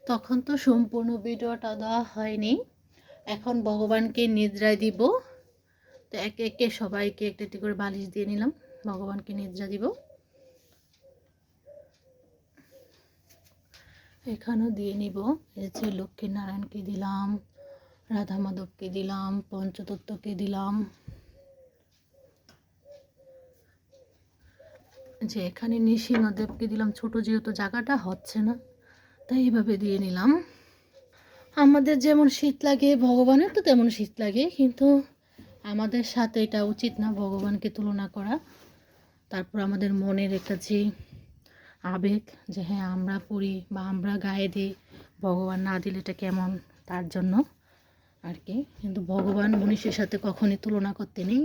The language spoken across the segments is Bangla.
তখন তো সম্পূর্ণ ভিডিওটা দেওয়া হয়নি। এখন ভগবানকে নিদ্রায় দিব। তো একে একে সবাইকে একটি একটি করে বালিশ দিয়ে নিলাম, ভগবানকে নিদ্রা দিব। এখানেও দিয়ে নিব। এই যে লক্ষ্মীনারায়ণকে দিলাম, রাধা মাধবকে দিলাম, পঞ্চতত্ত্বকে দিলাম। যে এখানে নৃসিংহদেবকে দিলাম, ছোট যেহেতু জায়গাটা হচ্ছে না তাই এইভাবে দিয়ে নিলাম। আমাদের যেমন শীত লাগে ভগবানের তো তেমন শীত লাগে, কিন্তু আমাদের সাথে এটা উচিত না ভগবানকে তুলনা করা। তারপর আমাদের মনের একটা যে আবেগ, যে হ্যাঁ আমরা পড়ি বা আমরা গায়ে দিই, ভগবান না দিলে এটা কেমন, তার জন্য আর কি। কিন্তু ভগবান মনীষের সাথে কখনই তুলনা করতে নেই।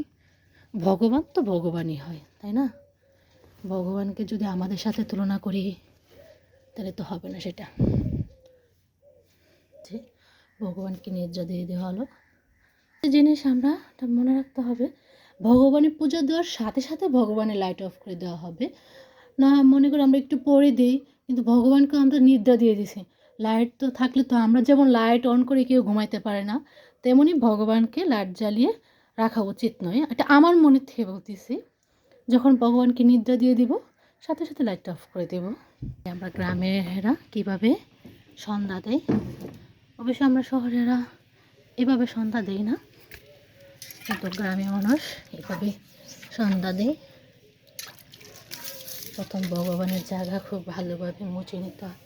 ভগবান তো ভগবানই হয়, তাই না? ভগবানকে যদি আমাদের সাথে তুলনা করি তাহলে তো হবে না সেটা। যে ভগবানকে নির্জা দিয়ে দেওয়া হলো। জিনিস আমরা মনে রাখতে হবে, ভগবানের পূজা দেওয়ার সাথে সাথে ভগবানের লাইট অফ করে দেওয়া হবে না। মনে করি আমরা একটু পরে দিই, কিন্তু ভগবানকে আমরা নিদ্রা দিয়ে দিছি। লাইট তো থাকলে তো আমরা যেমন লাইট অন করে কেউ ঘুমাইতে পারে না, তেমনি ভগবানকে লাইট জ্বালিয়ে রাখা উচিত নয়। এটা আমার মনের থেকে বলতেছি। যখন ভগবানকে নিদ্রা দিয়ে দিব সাথে সাথে লাইটটা অফ করে দেব। আমরা গ্রামেরা কীভাবে সন্ধ্যা দেয়, অবশ্য আমরা শহরেরা এভাবে সন্ধ্যা দেই না, কিন্তু গ্রামের মানুষ এভাবে সন্ধ্যা দেয়। প্রথম ভগবানের জায়গা খুব ভালোভাবে মুছে নিতে হয়।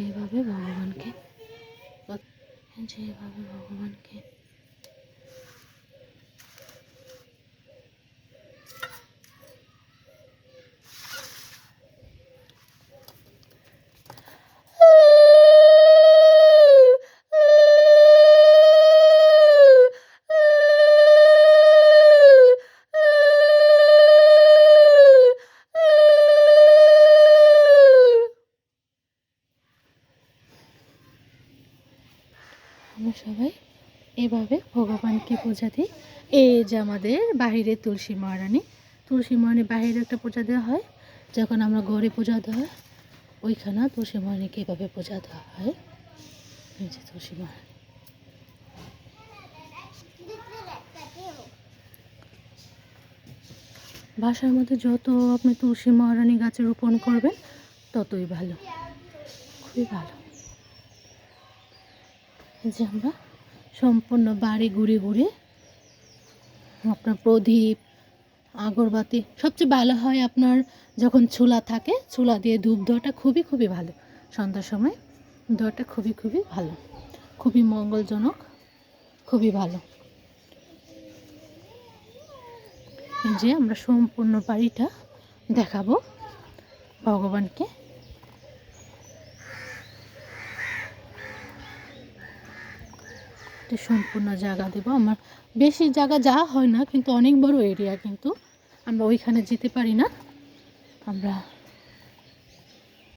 এইভাবে ভগবানকে যেভাবে ভগবানকে আমরা সবাই এভাবে ভগবানকে পূজা দিই। এই যে আমাদের বাহিরে তুলসী মহারানী, তুলসী মহারানী বাহিরে একটা পূজা দেওয়া হয়। যখন আমরা ঘরে পূজা দেওয়া হয় ওইখানে তুলসী মহারানীকে এভাবে পূজা দেওয়া হয়। এই যে তুলসী মহারানী। বাসার মধ্যে যত আপনি তুলসী মহারানী গাছে রোপণ করবেন ততই ভালো, খুবই ভালো। এই যে আমরা সম্পূর্ণ বাড়ি ঘুরে ঘুরে আপনার প্রদীপ, আগরবাতি, সবচেয়ে ভালো হয় আপনার যখন চুলা থাকে, চুলা দিয়ে ধূপ দেওয়াটা খুবই খুবই ভালো। সন্ধ্যার সময় দেওয়াটা খুবই খুবই ভালো, খুবই মঙ্গলজনক, খুবই ভালো। এই যে আমরা সম্পূর্ণ বাড়িটা দেখাবো ভগবানকে। সম্পূর্ণ জায়গা দেব। আমার বেশি জায়গা যাওয়া হয় না, কিন্তু অনেক বড় এরিয়া, কিন্তু আমরা ওইখানে যেতে পারি না। আমরা